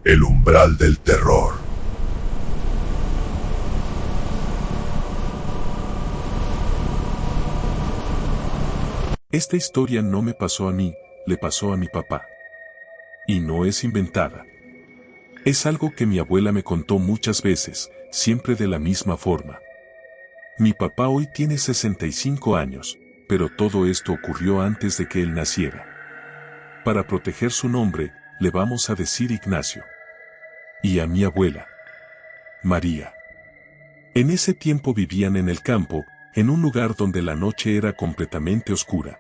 El umbral del terror. Esta historia no me pasó a mí, le pasó a mi papá. Y no es inventada. Es algo que mi abuela me contó muchas veces, siempre de la misma forma. Mi papá hoy tiene 65 años, pero todo esto ocurrió antes de que él naciera. Para proteger su nombre, le vamos a decir Ignacio. Y a mi abuela, María. En ese tiempo vivían en el campo, en un lugar donde la noche era completamente oscura.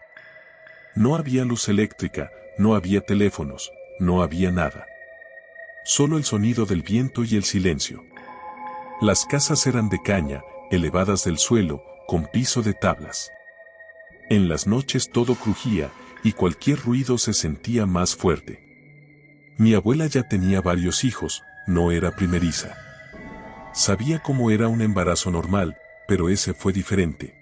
No había luz eléctrica, no había teléfonos, no había nada. Solo el sonido del viento y el silencio. Las casas eran de caña, elevadas del suelo, con piso de tablas. En las noches todo crujía, y cualquier ruido se sentía más fuerte. Mi abuela ya tenía varios hijos, no era primeriza. Sabía cómo era un embarazo normal, pero ese fue diferente.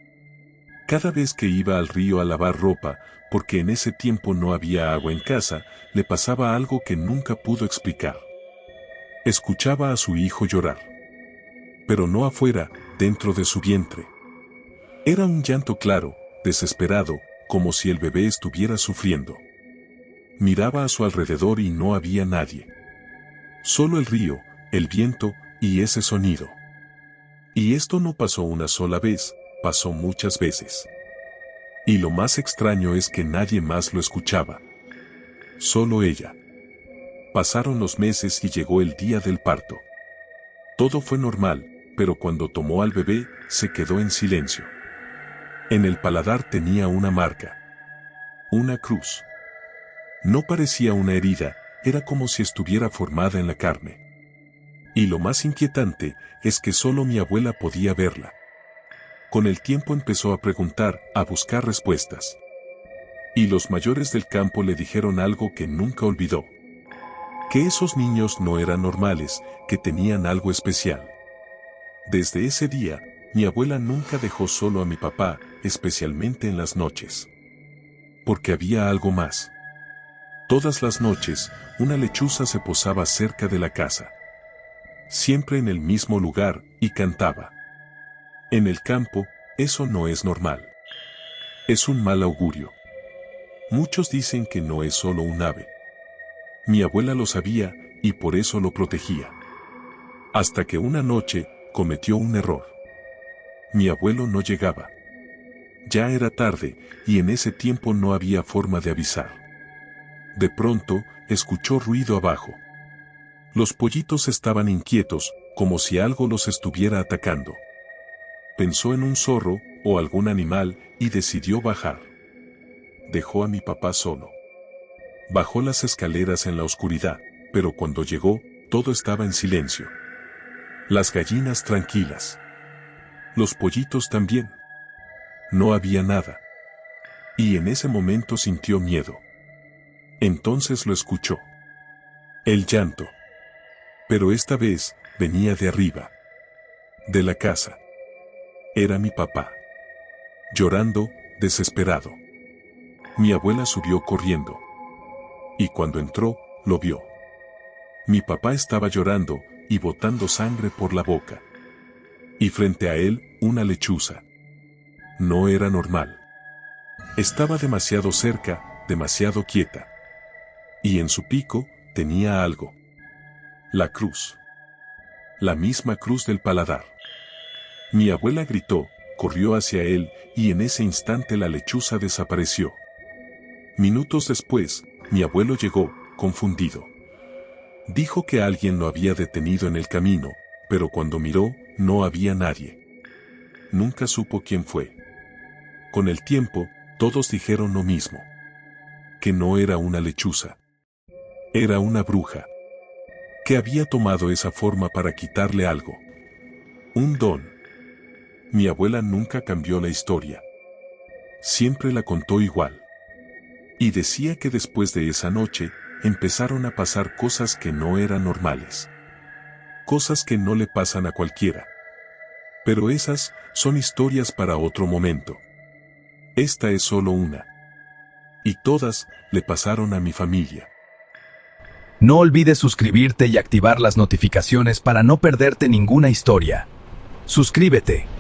Cada vez que iba al río a lavar ropa, porque en ese tiempo no había agua en casa, le pasaba algo que nunca pudo explicar. Escuchaba a su hijo llorar. Pero no afuera, dentro de su vientre. Era un llanto claro, desesperado, como si el bebé estuviera sufriendo. Miraba a su alrededor y no había nadie. Solo el río, el viento, y ese sonido. Y esto no pasó una sola vez, pasó muchas veces. Y lo más extraño es que nadie más lo escuchaba. Solo ella. Pasaron los meses y llegó el día del parto. Todo fue normal, pero cuando tomó al bebé, se quedó en silencio. En el paladar tenía una marca. Una cruz. No parecía una herida, era como si estuviera formada en la carne. Y lo más inquietante es que solo mi abuela podía verla. Con el tiempo empezó a preguntar, a buscar respuestas. Y los mayores del campo le dijeron algo que nunca olvidó. Que esos niños no eran normales, que tenían algo especial. Desde ese día, mi abuela nunca dejó solo a mi papá, especialmente en las noches. Porque había algo más. Todas las noches, una lechuza se posaba cerca de la casa. Siempre en el mismo lugar, y cantaba. En el campo, eso no es normal. Es un mal augurio. Muchos dicen que no es solo un ave. Mi abuela lo sabía, y por eso lo protegía. Hasta que una noche, cometió un error. Mi abuelo no llegaba. Ya era tarde, y en ese tiempo no había forma de avisar. De pronto, escuchó ruido abajo. Los pollitos estaban inquietos, como si algo los estuviera atacando. Pensó en un zorro, o algún animal, y decidió bajar. Dejó a mi papá solo. Bajó las escaleras en la oscuridad, pero cuando llegó, todo estaba en silencio. Las gallinas tranquilas. Los pollitos también. No había nada. Y en ese momento sintió miedo. Entonces lo escuchó. El llanto. Pero esta vez, venía de arriba. De la casa. Era mi papá. Llorando, desesperado. Mi abuela subió corriendo. Y cuando entró, lo vio. Mi papá estaba llorando, y botando sangre por la boca. Y frente a él, una lechuza. No era normal. Estaba demasiado cerca, demasiado quieta. Y en su pico, tenía algo. La cruz. La misma cruz del paladar. Mi abuela gritó, corrió hacia él, y en ese instante la lechuza desapareció. Minutos después, mi abuelo llegó, confundido. Dijo que alguien lo había detenido en el camino, pero cuando miró, no había nadie. Nunca supo quién fue. Con el tiempo, todos dijeron lo mismo. Que no era una lechuza. Era una bruja. Que había tomado esa forma para quitarle algo. Un don. Mi abuela nunca cambió la historia. Siempre la contó igual. Y decía que después de esa noche, empezaron a pasar cosas que no eran normales. Cosas que no le pasan a cualquiera. Pero esas son historias para otro momento. Esta es solo una. Y todas le pasaron a mi familia. No olvides suscribirte y activar las notificaciones para no perderte ninguna historia. Suscríbete.